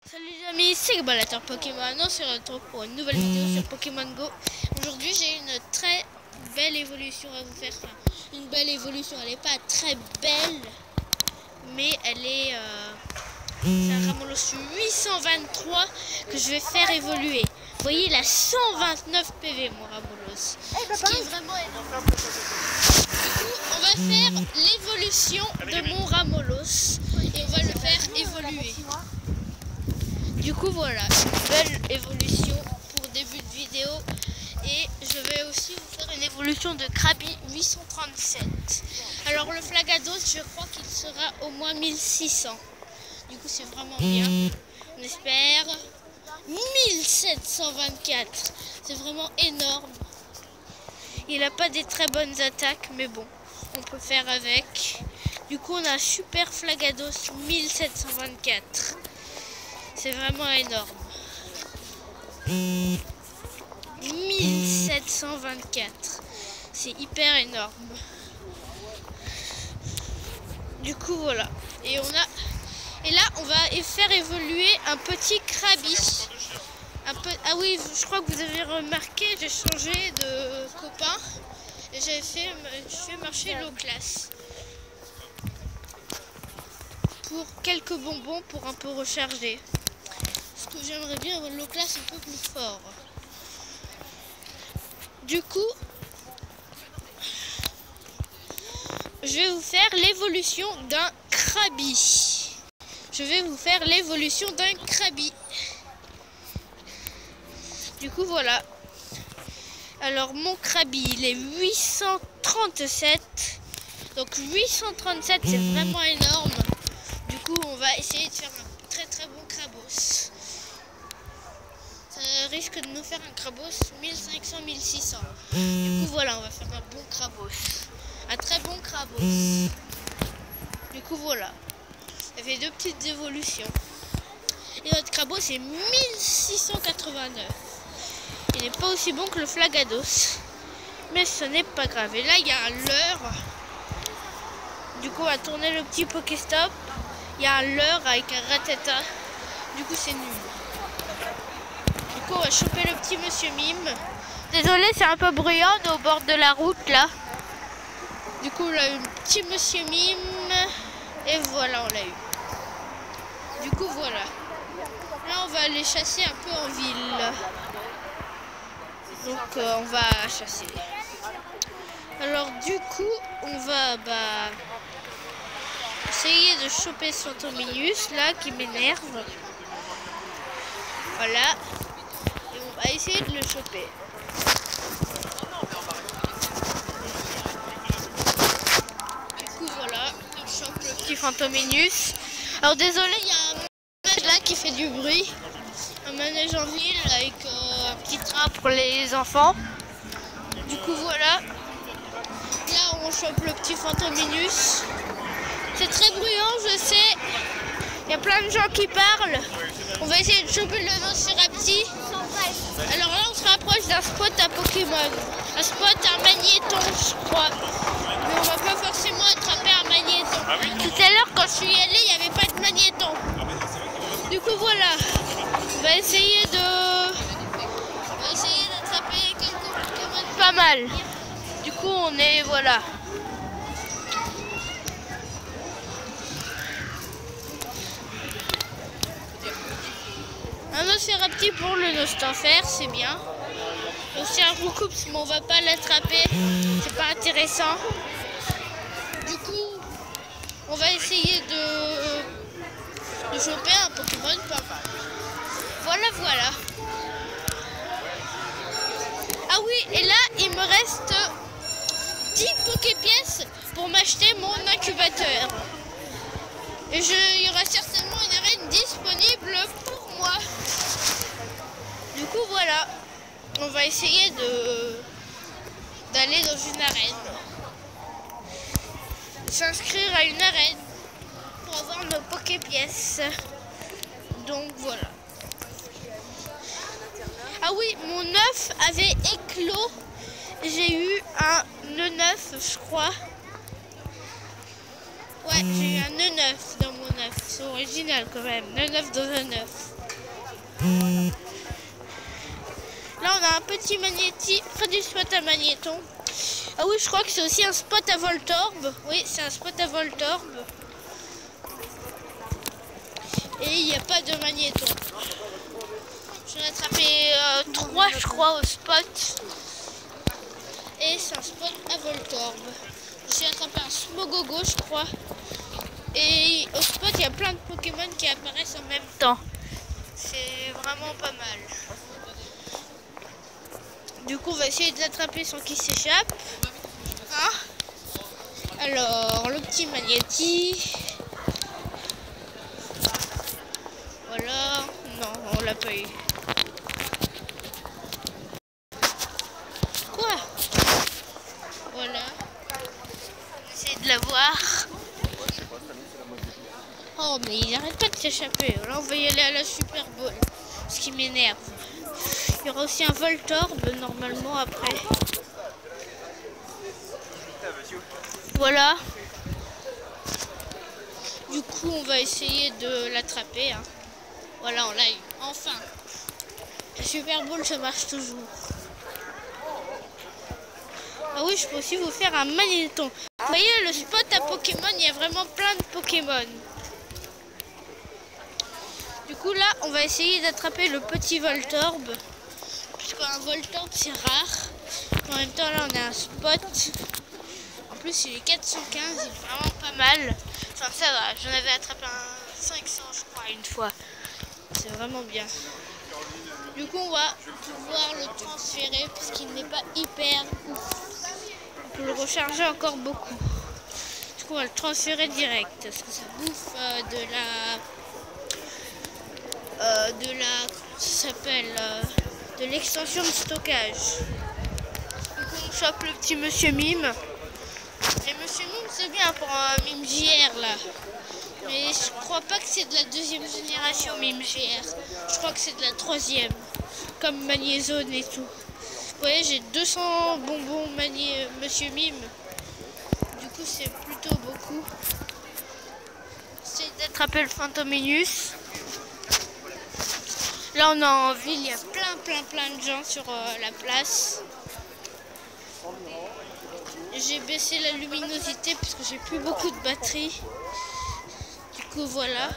Salut les amis, c'est Gbalator Pokémon. On se retrouve pour une nouvelle vidéo sur Pokémon Go. Aujourd'hui j'ai une très belle évolution à vous faire. Enfin, une belle évolution, elle n'est pas très belle, mais elle est... c'est un Ramoloss 823 que je vais faire évoluer. Vous voyez, il a 129 PV mon Ramoloss, ce qui est vraiment énorme. Du coup, on va faire l'évolution de mon Ramoloss et on va le faire évoluer. Du coup voilà, une belle évolution pour début de vidéo. Et je vais aussi vous faire une évolution de Krabi 837. Alors le Flagados, je crois qu'il sera au moins 1600. Du coup c'est vraiment bien. On espère 1724. C'est vraiment énorme. Il n'a pas des très bonnes attaques, mais bon, on peut faire avec. Du coup on a un super Flagados 1724. C'est vraiment énorme. 1724. C'est hyper énorme. Du coup voilà. Et là on va faire évoluer un petit Krabi. Ah oui, je crois que vous avez remarqué, j'ai changé de copain. Et j'ai fait marcher l'eau classe. Pour quelques bonbons pour un peu recharger. Parce que j'aimerais bien avoir l'eau classe un peu plus fort. Du coup, je vais vous faire l'évolution d'un Krabi. Du coup, voilà. Alors, mon Krabi, il est 837. Donc, 837, c'est vraiment énorme. Du coup, on va essayer de faire un très bon Krabos. Ça risque de nous faire un Krabos 1500-1600. Du coup, voilà, on va faire un bon Krabos. Un très bon Krabos. Du coup, voilà. Ça fait deux petites évolutions. Et notre Krabos est 1689. Il n'est pas aussi bon que le Flagados. Mais ce n'est pas grave. Et là, il y a un leurre. Du coup, on va tourner le petit Pokéstop. Il y a un leurre avec un Rattata. Du coup, c'est nul. Du coup, on va choper le petit Monsieur Mime. Désolé, c'est un peu bruyant, on est au bord de la route, là. Du coup, on a eu le petit Monsieur Mime. Et voilà, on l'a eu. Du coup, voilà. Là, on va aller chasser un peu en ville. Donc, on va chasser. Alors, du coup, on va... essayer de choper ce Fantominus là qui m'énerve. Voilà. Et on va essayer de le choper. Du coup voilà, on chope le petit Fantominus. Alors désolé, il y a un manège là qui fait du bruit. Un manège en ville avec un petit train pour les enfants. Du coup voilà. Là on chope le petit Fantominus. C'est très bruyant, je sais. Il y a plein de gens qui parlent. On va essayer de choper le Velociraptor. Alors là, on se rapproche d'un spot à Pokémon. Un spot à Magnéton, je crois. Mais on va pas forcément attraper un Magnéton. Tout à l'heure, quand je suis allée, il n'y avait pas de Magnéton. Du coup, voilà. On va essayer d'attraper quelques Pokémon pas mal. Du coup, on est... voilà. Un Océraptor pour le Nostenfer, c'est bien. Aussi un Roucoups, mais on va pas l'attraper, c'est pas intéressant. Du coup, on va essayer de choper un Pokémon pas mal. Voilà. Ah oui, et là, il me reste 10 Poképièces pour m'acheter mon incubateur. Et il y aura certainement une arène disponible pour moi. Du coup voilà, on va essayer d'aller dans une arène. S'inscrire à une arène pour avoir nos Poképièces. Donc voilà. Ah oui, mon œuf avait éclos. J'ai eu un nœud neuf, je crois. Ouais, j'ai eu un nœud neuf dans mon neuf. C'est original quand même. Le neuf dans un neuf. Là, on a un petit magnéti près du spot à magnéton. Ah oui, je crois que c'est aussi un spot à Voltorb. Oui, c'est un spot à Voltorb. Et il n'y a pas de magnéton. J'en ai attrapé 3, je crois, au spot. Et c'est un spot à Voltorb. J'ai attrapé un Smogogo, je crois. Et au spot, il y a plein de Pokémon qui apparaissent en même temps. C'est vraiment pas mal. Du coup, on va essayer de l'attraper sans qu'il s'échappe. Hein? Alors, le petit magnéti. Voilà. Non, on l'a pas eu. Quoi? Voilà. On essaie de l'avoir. Oh, mais il n'arrête pas de s'échapper. Là, on va y aller à la Super Bowl. Ce qui m'énerve. Il y aura aussi un Voltorb normalement après. Voilà. Du coup, on va essayer de l'attraper. Hein. Voilà, on l'a eu. Enfin. La Super Bowl, ça marche toujours. Ah oui, je peux aussi vous faire un magnéton. Vous voyez, le spot à Pokémon, il y a vraiment plein de Pokémon. Du coup, là, on va essayer d'attraper le petit Voltorb. Puisqu'un Voltorb, c'est rare. En même temps, là, on a un spot. En plus, il est 415, il est vraiment pas mal. Enfin, ça va. J'en avais attrapé un 500, je crois, une fois. C'est vraiment bien. Du coup, on va pouvoir le transférer puisqu'il n'est pas hyper ouf. On peut le recharger encore beaucoup. Du coup, on va le transférer direct parce que ça bouffe ça s'appelle de l'extension de stockage. Du coup, on chope le petit Monsieur Mime. Et Monsieur Mime, c'est bien pour un Mime JR là. Mais je crois pas que c'est de la deuxième génération Mime JR. Je crois que c'est de la troisième. Comme Magnézone et tout. Vous voyez, j'ai 200 bonbons Monsieur Mime. Du coup, c'est plutôt beaucoup. C'est d'attraper le Fantominus. Là, on est en ville. Il y a plein de gens sur la place. J'ai baissé la luminosité parce que j'ai plus beaucoup de batterie. Du coup, voilà.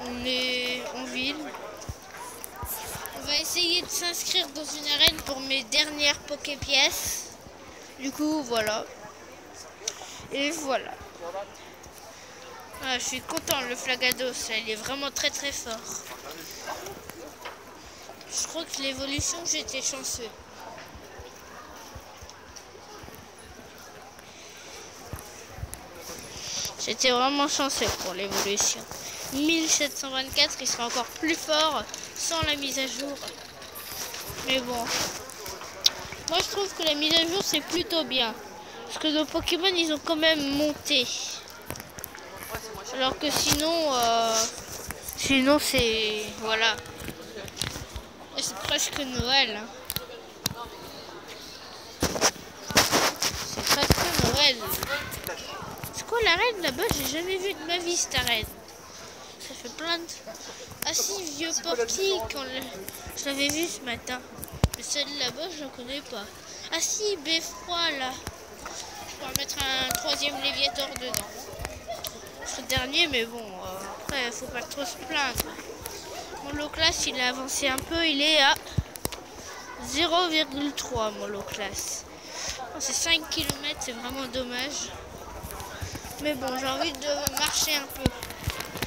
On est en ville. On va essayer de s'inscrire dans une arène pour mes dernières Poképièces. Du coup, voilà. Et voilà. Ah, je suis content, le Flagados, là, il est vraiment très fort. Je crois que l'évolution, j'étais chanceux. J'étais vraiment chanceux pour l'évolution. 1724, il sera encore plus fort sans la mise à jour. Mais bon. Moi, je trouve que la mise à jour, c'est plutôt bien. Parce que nos Pokémon, ils ont quand même monté. Alors que sinon c'est... Voilà. C'est presque Noël. Hein. C'est presque Noël. C'est quoi l'arène là-bas? J'ai jamais vu de ma vie cette arène. Ça fait plein de... Ah si, vieux Porky, je l'avais vu ce matin. Mais celle là-bas, je la connais pas. Ah si, Beffroi là. Je pourrais mettre un troisième Léviator dedans. C'est le dernier, mais bon, après, faut pas trop se plaindre. Mon Loclass, il a avancé un peu, il est à 0,3 mon Loclass. C'est 5 km, c'est vraiment dommage. Mais bon, j'ai envie de marcher un peu.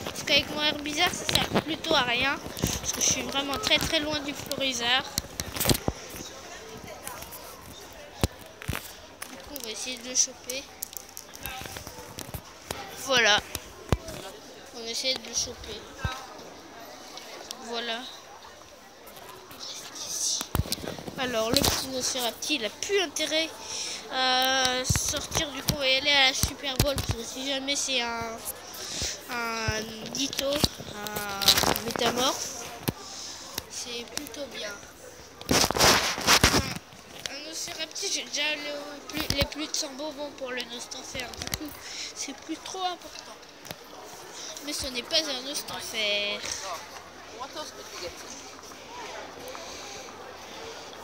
Parce qu'avec mon Herbizarre, ça sert plutôt à rien. Parce que je suis vraiment très loin du Florizarre. Du coup, on va essayer de le choper. Voilà. On essaie de le choper. Voilà. Alors, le petit Nosferapti, il a plus intérêt à sortir. Du coup, on va y aller à la Super Bowl. Parce que si jamais c'est un Ditto, un Métamorphe, c'est plutôt bien. Un Velociraptor, j'ai déjà les plus de 100 bonbons pour le nostalfer. Du coup, c'est plus trop important. Mais ce n'est pas un nostalfer.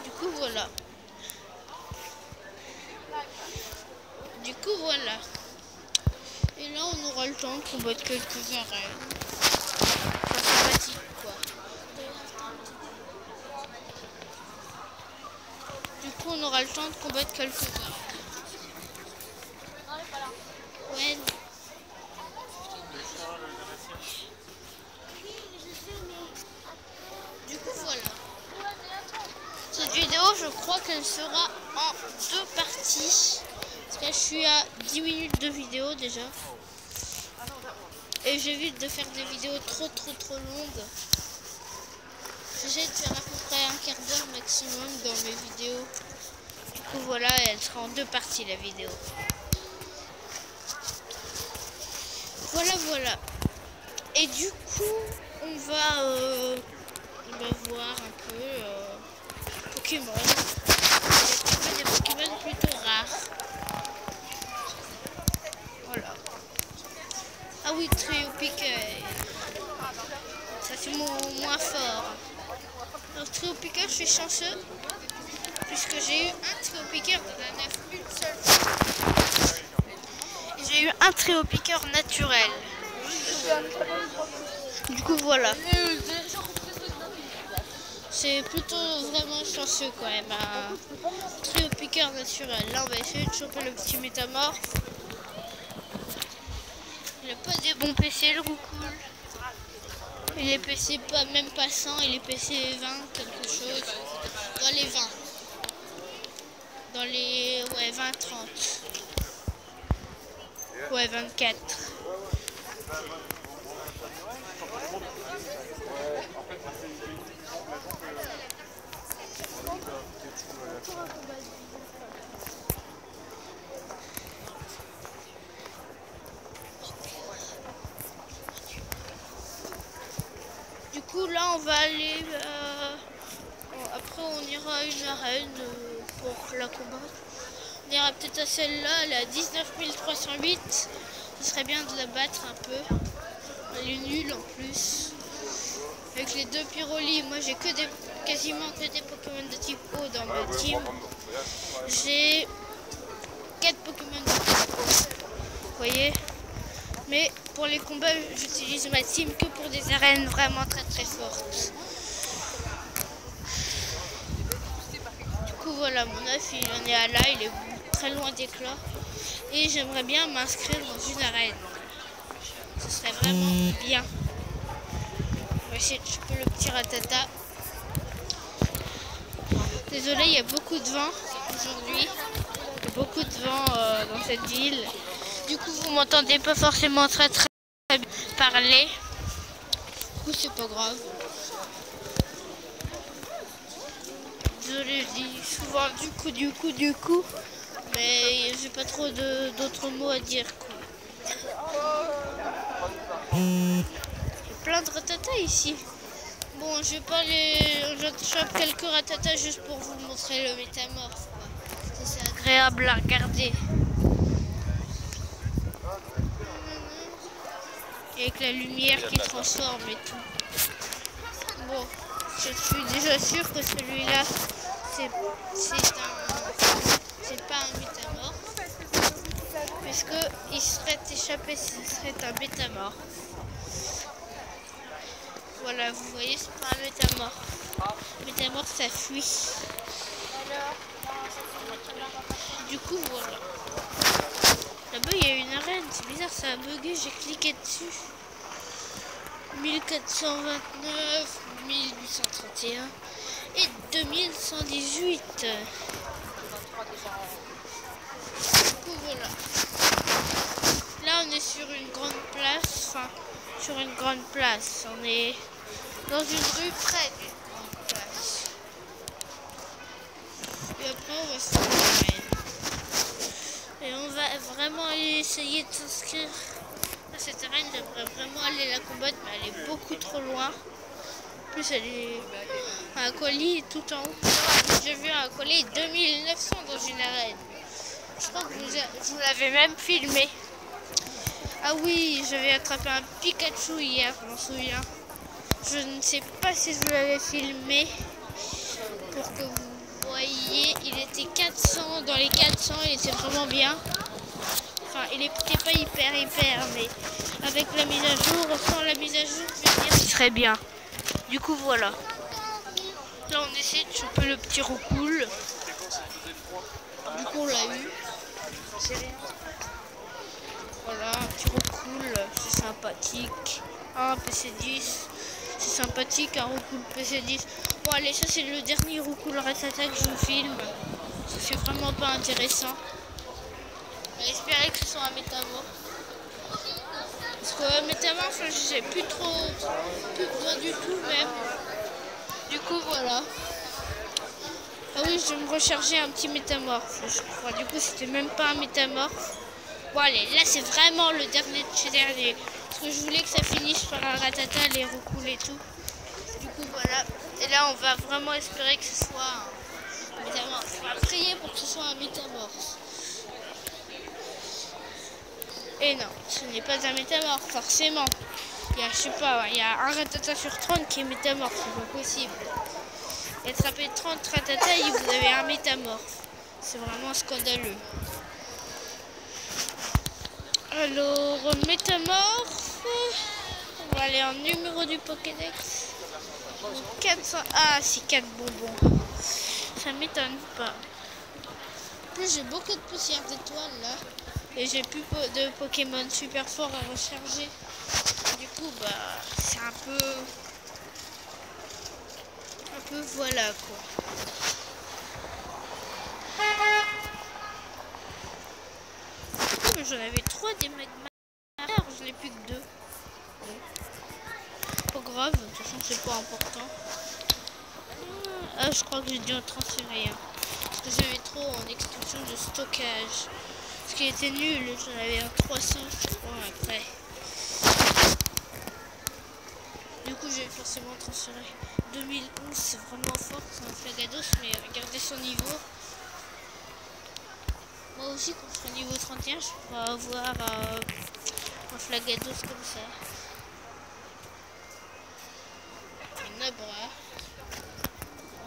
Du coup, voilà. Et là, on aura le temps de combattre quelques arènes. Enfin, sympathique, quoi. Du coup, on aura le temps de combattre quelques arènes. Ouais. Du coup, voilà. Cette vidéo, je crois qu'elle sera en 2 parties. Parce que je suis à 10 minutes de vidéo déjà. Et j'évite de faire des vidéos trop longues. J'essaie de faire à peu près un quart d'heure maximum dans mes vidéos. Du coup, voilà, elle sera en 2 parties la vidéo. Voilà. Et du coup, on va voir un peu Pokémon. Des Pokémon plutôt rares. Voilà. Ah oui, Triopique. Ça c'est mon moins fort. Alors Triopique, je suis chanceux. Puisque j'ai eu un Triopique, on en a une seule fois. J'ai eu un Triopique naturel. Du coup voilà. C'est plutôt vraiment chanceux quand même. Un Triopique naturel. Là on va essayer de choper le petit métamorphe. Il n'a pas des bons PC le Roucoule. Il est PC pas, même pas 100, il est PC 20 quelque chose. Dans les 20. Dans les 20-30. Ouais 24. Du coup là on va aller après on ira à une arène pour la combattre. On ira peut-être à celle-là, elle est à 19 308. Ce serait bien de la battre un peu. Elle est nulle en plus. Avec les 2 Pyrolis, moi j'ai quasiment que des Pokémon de type eau dans ma team. J'ai 4 Pokémon de type eau. Vous voyez? Mais pour les combats, j'utilise ma team que pour des arènes vraiment très fortes. Du coup voilà, mon œuf il en est à là, il est très loin d'éclat. Et j'aimerais bien m'inscrire dans une arène. Ce serait vraiment bien. On va essayer de choper le petit Rattata. Désolé, il y a beaucoup de vent aujourd'hui. Il y a beaucoup de vent dans cette ville. Du coup, vous m'entendez pas forcément très bien parler. Du coup, c'est pas grave. Désolé, je dis souvent du coup. Mais j'ai pas trop d'autres mots à dire, quoi. Il y a plein de Rattata ici. Bon, je vais pas je chope quelques Rattata juste pour vous montrer le métamorphe, quoi. C'est agréable à regarder. Avec la lumière qui transforme et tout. Bon, je suis déjà sûre que celui-là, c'est pas un métamorphe. Puisque il serait échappé s'il serait un métamorphe. Voilà, vous voyez, c'est pas un métamorphe. Métamorphe, ça fuit. Du coup, voilà. Là-bas, il y a une arène. C'est bizarre, ça a bugué. J'ai cliqué dessus. 1429, 1831 et 2118. Du coup, voilà. Là, on est sur une grande place. Enfin, sur une grande place. On est dans une rue près d'une grande place. Et après, on va se faire. Et on va vraiment aller essayer de s'inscrire à cette arène. J'aimerais vraiment aller la combattre, mais elle est beaucoup trop loin. plus, elle est un colis tout en haut. J'ai vu un colis 2900 dans une arène. Je crois que vous l'avez même filmé. Ah oui, j'avais attrapé un Pikachu hier, je m'en souviens. Je ne sais pas si je vous l'avais filmé pour que vous voyez. Il était 400, dans les 400, il était vraiment bien. Enfin, il n'était pas hyper, mais avec la mise à jour, sans la mise à jour, je veux dire, il serait bien. Du coup, voilà. Là, on essaie de choper le petit roucoule. Du coup, on l'a eu. Voilà, un petit roucoule, c'est sympathique. Un PC10, c'est sympathique, un roucoule PC10. Bon, allez, ça, c'est le dernier roucoule Ratata que je vous filme. Ça, c'est vraiment pas intéressant. J'espérais que ce soit un métamorphe. Parce que métamorphe, je sais plus besoin du tout même. Du coup, voilà. Ah oui, je vais me recharger un petit métamorphe, je crois. Du coup, c'était même pas un métamorphe. Bon, allez, là, c'est vraiment le dernier de chez dernier. Parce que je voulais que ça finisse par un Ratata, les roucoules et tout. Du coup, voilà. Et là, on va vraiment espérer que ce soit un métamorphe. On va prier pour que ce soit un métamorphe. Et non, ce n'est pas un métamorphe, forcément. Il y a, je sais pas, il y a un Ratata sur 30 qui est métamorphe, c'est pas possible. Et attraper 30 Ratata et vous avez un métamorphe. C'est vraiment scandaleux. Alors, métamorphe. On va aller en numéro du Pokédex. 400. Ah, si, 4 bonbons. Ça m'étonne pas. En plus, j'ai beaucoup de poussière d'étoiles là. Et j'ai plus de Pokémon super forts à recharger. Du coup, bah, c'est un peu voilà quoi. Mais j'en avais 3 des magmas. Je n'ai plus que 2. Pas grave, de toute façon, c'est pas important. Ah, je crois que j'ai dû en transférer un. Parce que j'avais trop en extension de stockage. Ce qui était nul, j'en avais un 300, je crois, après. Du coup, j'ai forcément transféré. 2011, c'est vraiment fort, c'est un Flagados, mais regardez son niveau. Moi aussi, quand je serai niveau 31, je pourrais avoir un Flagados comme ça. Un Abra.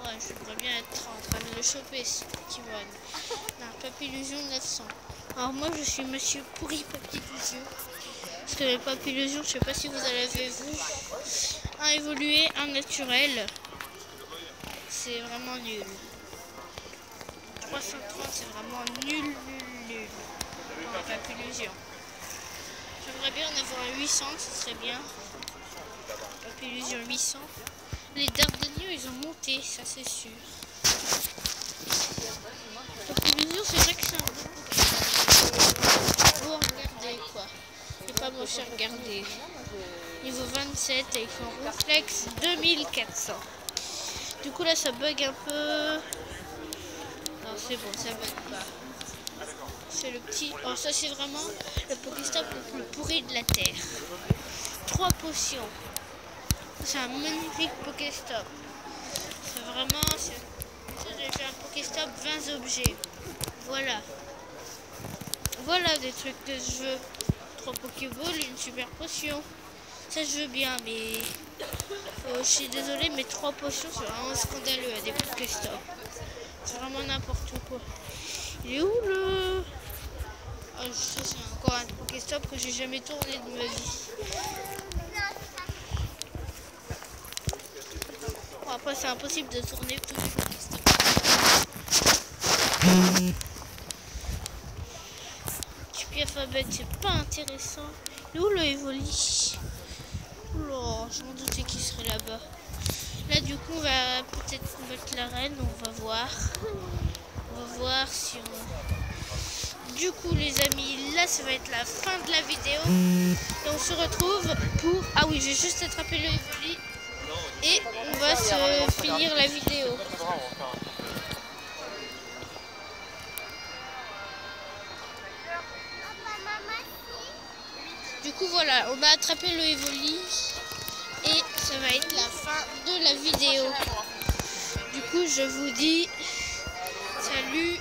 Ouais, je voudrais bien être en train de le choper, ce Pokémon. Un Papillusion 900. Alors moi, je suis Monsieur Pourri Papillusion. Parce que le Papillusion, je sais pas si vous l'avez vu. Un évolué, un naturel. C'est vraiment nul. 330, c'est vraiment nul. En Papillusion. J'aimerais bien en avoir un 800, ce serait bien. Papillusion 800. Les Dardanieux, ils ont monté, ça c'est sûr. Papillusion, c'est vrai que c'est un bon regarder quoi. C'est pas moche à regarder. Niveau 27 avec un réflexe 2400. Du coup là ça bug un peu. Non c'est bon, ça bug pas. C'est le petit. Oh ça c'est vraiment le Pokéstop le plus pourri de la terre. 3 potions. C'est un magnifique Pokéstop. C'est vraiment. J'ai fait un Pokéstop 20 objets. Voilà. Voilà des trucs que je veux. 3 Pokéballs, une super potion. Ça je veux bien, mais je suis désolée, mais 3 potions c'est vraiment scandaleux à des Pokéstops. C'est vraiment n'importe quoi. Il est où le... Oh, ça c'est encore un Pokéstop que j'ai jamais tourné de ma vie. Bon, après c'est impossible de tourner tous les Pokéstops. Du alphabet c'est pas intéressant. Il est où le Evoli? Oula, je m'en doutais qu'il serait là-bas. Là du coup on va peut-être combattre la reine, on va voir. On va voir si on... Du coup les amis, là ça va être la fin de la vidéo. Et on se retrouve pour... Ah oui, j'ai juste attrapé le Evoli. Et on va se finir la vidéo. Du coup voilà, on a attrapé le Evoli. Et ça ça va être la fin de la vidéo. Du coup, je vous dis salut.